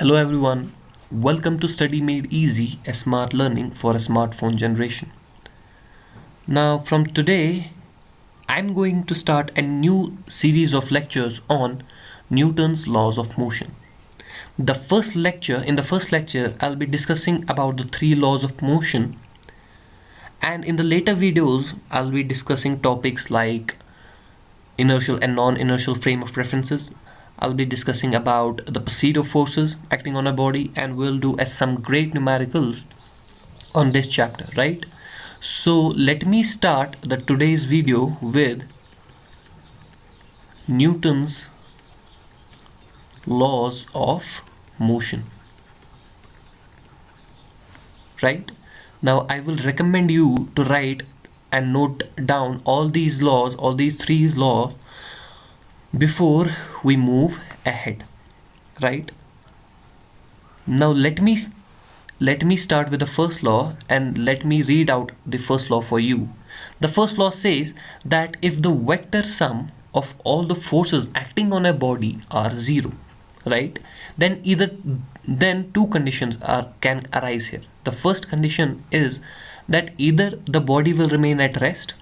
Hello everyone, welcome to Study Made Easy, a smart learning for a smartphone generation. Now, from today, I'm going to start a new series of lectures on Newton's laws of motion. In the first lecture, I'll be discussing about the three laws of motion, and in the later videos, I'll be discussing topics like inertial and non-inertial frame of references. I'll be discussing about the Pareto forces acting on a body, and we'll do some great numericals on this chapter, right? So let me start today's video with Newton's laws of motion. Right? Now I will recommend you to write and note down all these three laws before we move ahead. Right? Now let me start with the first law, and let me read out the first law for you. The first law says that if the vector sum of all the forces acting on a body are zero, right, then two conditions can arise here. The first condition is that either the body will remain at rest,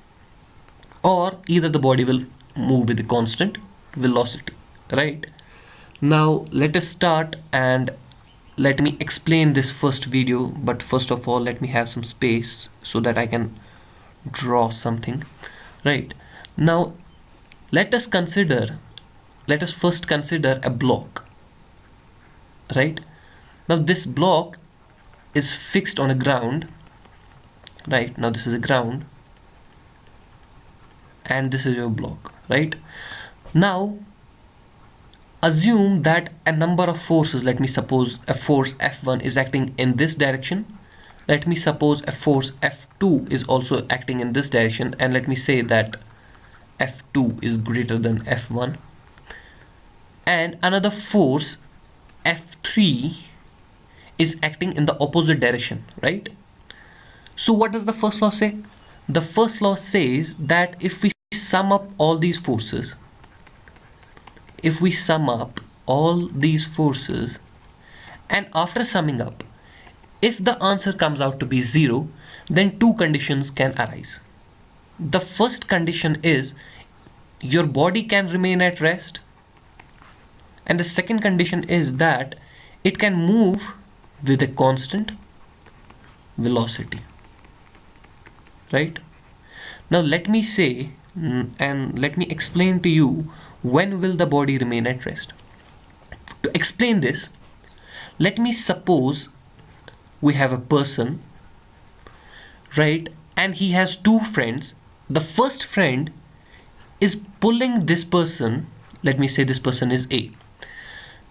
or either the body will move with a constant velocity, right? Now let us start, and let me explain this first video, but first of all let me have some space so that I can draw something. Right, now let us first consider a block. Right, now this block is fixed on a ground. Right, now this is a ground and this is your block. Right, now assume that a number of forces, let me suppose a force F1 is acting in this direction. Let me suppose a force F2 is also acting in this direction, and let me say that F2 is greater than F1. And another force F3 is acting in the opposite direction, right? So what does the first law say? The first law says that if we sum up all these forces, and after summing up, if the answer comes out to be 0, then two conditions can arise. The first condition is your body can remain at rest, and the second condition is that it can move with a constant velocity. Right? Now let me say, and let me explain to you, when will the body remain at rest? To explain this, let me suppose we have a person, right, and he has two friends. The first friend is pulling this person, let me say this person is A.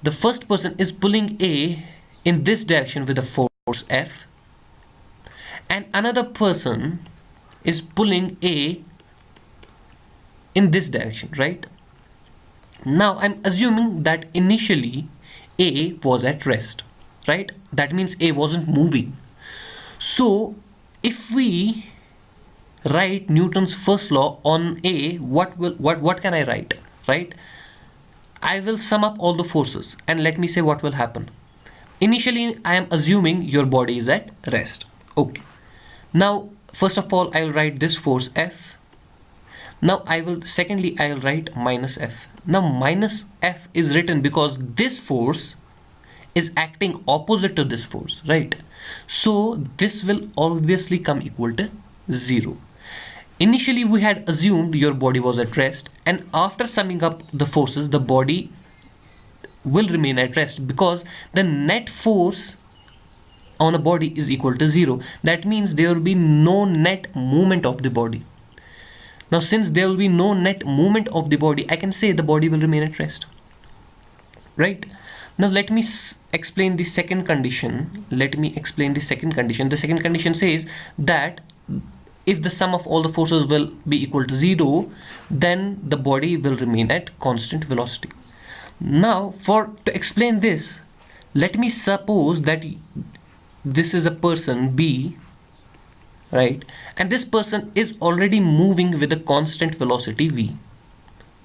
The first person is pulling A in this direction with a force F, and another person is pulling A in this direction, right? Now I'm assuming that initially A was at rest, right? That means A wasn't moving. So if we write Newton's first law on A, what can I write? Right? I will sum up all the forces, and let me say what will happen. Initially I am assuming your body is at rest. Okay. Now first of all I will write this force F. Now I will write minus F. Now minus F is written because this force is acting opposite to this force, right? So this will obviously come equal to 0. Initially we had assumed your body was at rest, and after summing up the forces, the body will remain at rest because the net force on a body is equal to 0. That means there will be no net movement of the body. Now since there will be no net movement of the body, I can say the body will remain at rest. Right? Now let me explain the second condition. The second condition says that if the sum of all the forces will be equal to 0, then the body will remain at constant velocity. Now to explain this, let me suppose that this is a person B, right, and this person is already moving with a constant velocity v,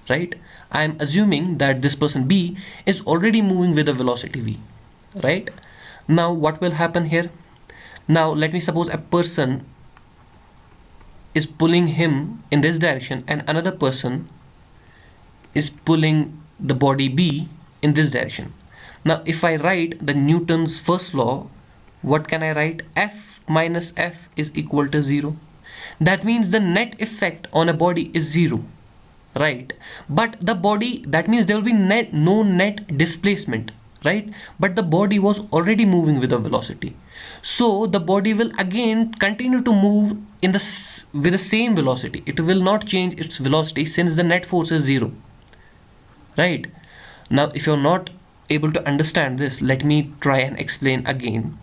right? I am assuming that this person B is already moving with a velocity v. right? Now what will happen here? Now let me suppose a person is pulling him in this direction and another person is pulling the body B in this direction. Now if I write the Newton's first law, what can I write? F minus F is equal to 0. That means the net effect on a body is 0, right? But the body, that means there will be no net displacement, right? But the body was already moving with a velocity, so the body will again continue to move in with the same velocity. It will not change its velocity since the net force is 0, right? Now if you're not able to understand this, let me try and explain again.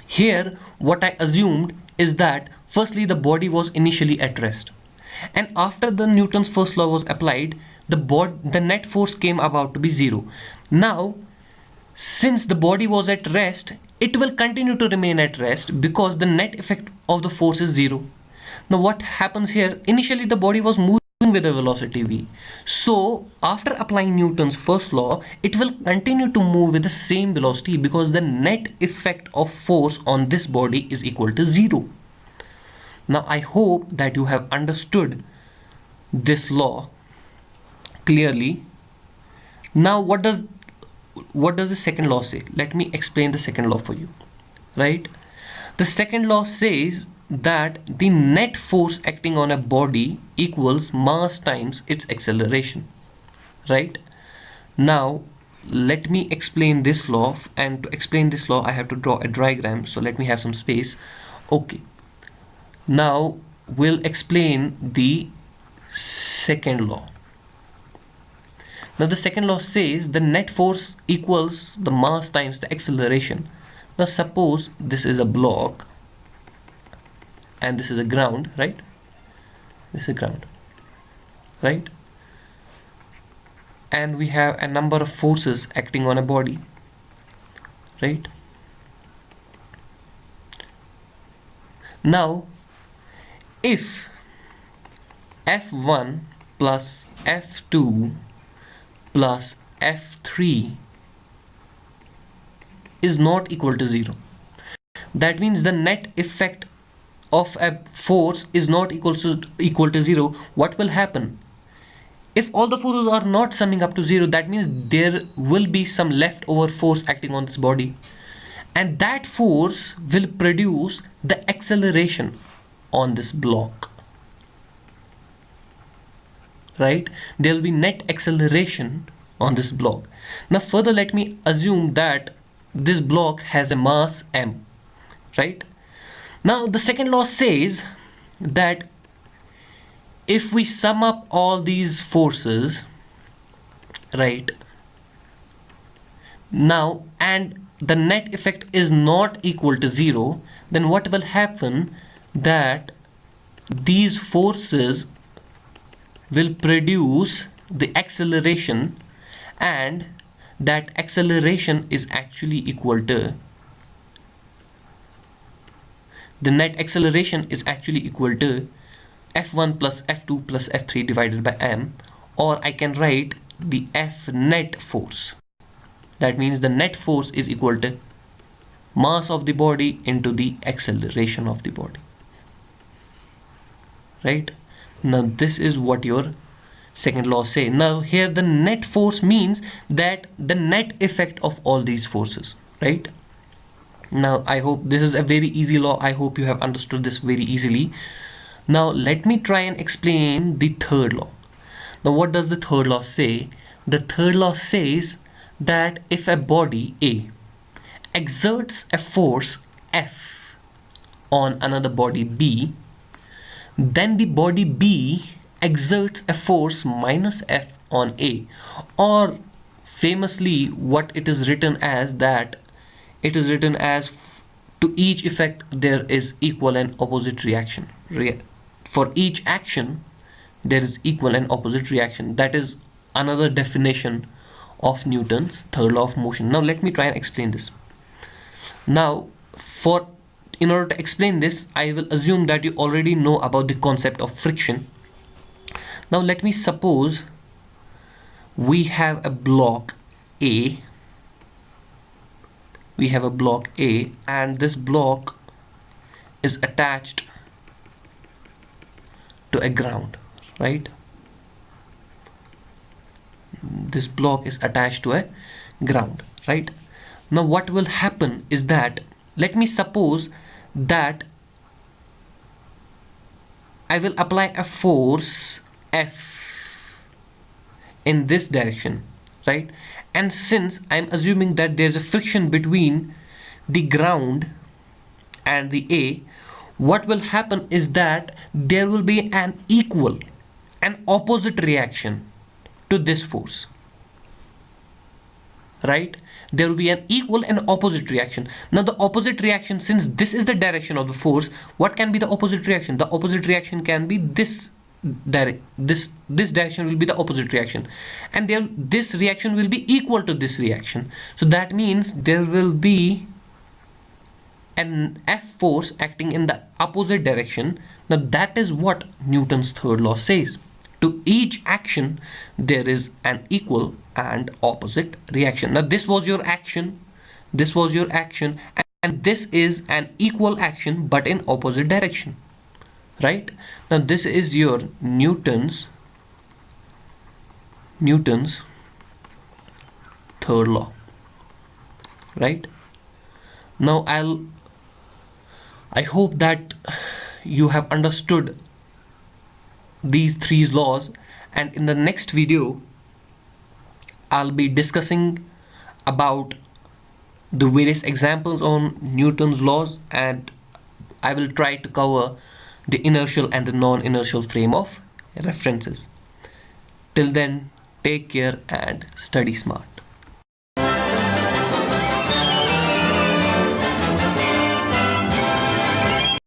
Here what I assumed is that firstly the body was initially at rest, and after the Newton's first law was applied, the net force came about to be 0. Now since the body was at rest, it will continue to remain at rest because the net effect of the force is 0. Now what happens here? Initially the body was moving with a velocity v. So after applying Newton's first law, it will continue to move with the same velocity because the net effect of force on this body is equal to 0. Now I hope that you have understood this law clearly. Now what does the second law say? Let me explain the second law for you, right? The second law says that the net force acting on a body equals mass times its acceleration, right? Now let me explain this law, and to explain this law I have to draw a diagram, so let me have some space. Okay, now we'll explain the second law. Now the second law says the net force equals the mass times the acceleration. Now suppose this is a block and this is a ground, right? This is a ground, right? And we have a number of forces acting on a body, right? Now if F1 plus F2 plus F3 is not equal to 0, that means the net effect of a force is not equal to 0. What will happen? If all the forces are not summing up to 0, that means there will be some leftover force acting on this body, and that force will produce the acceleration on this block, right? There will be net acceleration on this block. Now further, let me assume that this block has a mass m, right? Now the second law says that if we sum up all these forces, right, now, and the net effect is not equal to 0, then what will happen? That these forces will produce the acceleration, and that acceleration is actually equal to, the net acceleration is actually equal to F1 plus F2 plus F3 divided by m, or I can write the F net force. That means the net force is equal to mass of the body into the acceleration of the body, right? Now this is what your second law says. Now here the net force means that the net effect of all these forces, right? Now I hope this is a very easy law. I hope you have understood this very easily. Now let me try and explain the third law. Now what does the third law say? The third law says that if a body A exerts a force F on another body B, then the body B exerts a force minus F on A, or famously what it is written as, that it is written as to each effect there is equal and opposite reaction. For each action there is equal and opposite reaction. That is another definition of Newton's third law of motion. Now let me try and explain this. Now in order to explain this, I will assume that you already know about the concept of friction. Now let me suppose we have a block A we have a block A, and this block is attached to a ground, right? This block is attached to a ground, right? Now what will happen is that, let me suppose that I will apply a force F in this direction, right? And since I'm assuming that there's a friction between the ground and the A, what will happen is that there will be an equal and opposite reaction to this force, right? There will be an equal and opposite reaction. Now the opposite reaction, since this is the direction of the force, what can be the opposite reaction? The opposite reaction can be this direction will be the opposite reaction, and this reaction will be equal to this reaction. So that means there will be an F force acting in the opposite direction. Now that is what Newton's third law says. To each action there is an equal and opposite reaction. Now this was your action, this was your action, and this is an equal action but in opposite direction, right? Now this is your Newton's third law, right? Now I hope that you have understood these three laws, and in the next video I'll be discussing about the various examples on Newton's laws, and I will try to cover the inertial and the non-inertial frame of references. Till then, take care and study smart.